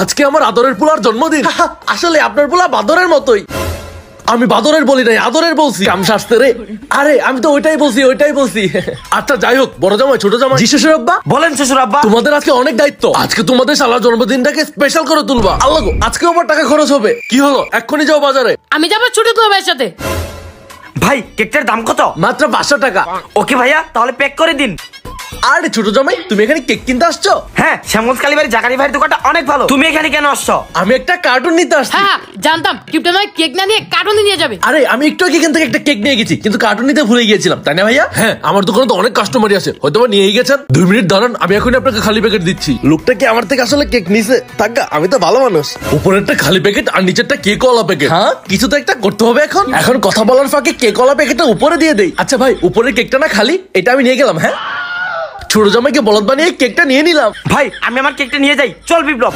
আজকে আমার আদরের পোলার জন্মদিন। আসলে আপনার পোলা বাদরের মতোই। আমি বাদরের বলি নাই, আদরের বলছি। কাম শাস্তে রে। আরে আমি তো ওইটাই বলছি। আচ্ছা যাই হোক, বড় জামাই ছোট জামাই জি শ্বশুর আব্বা বলেন শ্বশুর আব্বা। তোমাদের আজকে অনেক দায়িত্ব। আজকে তোমাদের শালার জন্মদিনটাকে স্পেশাল করে তুলবা। আল্লাহ গো, আজকে আমার টাকা খরচ হবে। কি হলো, এক্ষুনি যাও বাজারে। আমি যাবো ছোট তো ভাইয়ের সাথে। ভাই কেকটার দাম কত? মাত্র 500 টাকা। ওকে ভাইয়া, তাহলে প্যাক করে দিন। আরে ছোট জামাই, তুমি এখানে কেক কিনতে আসছো? হ্যাঁ, শ্যামল কালীবাড়ি জাকারি ভাইয়ের দোকানটা অনেক ভালো। তুমি এখানে কেন আসছো? আমি একটা কার্টুন নিতে আসছি। হ্যাঁ জানতাম কিপটা নয় কেক না নিয়ে কার্টুনে নিয়ে যাবে। আরে আমি একটু আগে এখান থেকে একটা কেক নিয়ে গেছি, কিন্তু কার্টুন নিতে ভুলে গিয়েছিলাম, তাই না ভাইয়া? হ্যাঁ, আমার দোকানে তো অনেক কাস্টমারই আছে, হয়তো নিয়েই গেছেন। 2 মিনিট দাঁড়ান, আমি এখন আপনাকে খালি প্যাকেট দিচ্ছি। লোকটা কি আমার থেকে আসলে কেক নিছে? থাকা, আমি তো ভালো মানুষ। উপরেরটা খালি প্যাকেট আর নিচেরটা কেক ওয়ালা প্যাকেট। হ্যাঁ, কিছু তো একটা করতে হবে এখন কথা বলার ফাঁকে কেক ওয়ালা প্যাকেটটা উপরে দিয়ে দেই। আচ্ছা ভাই, উপরের কেকটা না খালি, এটা আমি নিয়ে গেলাম। হ্যাঁ, ছোট জামাইকে বলদ বানিয়ে কেকটা নিয়ে নিলাম। ভাই আমি আমার কেকটা নিয়ে যাই, চল বিপ্লব।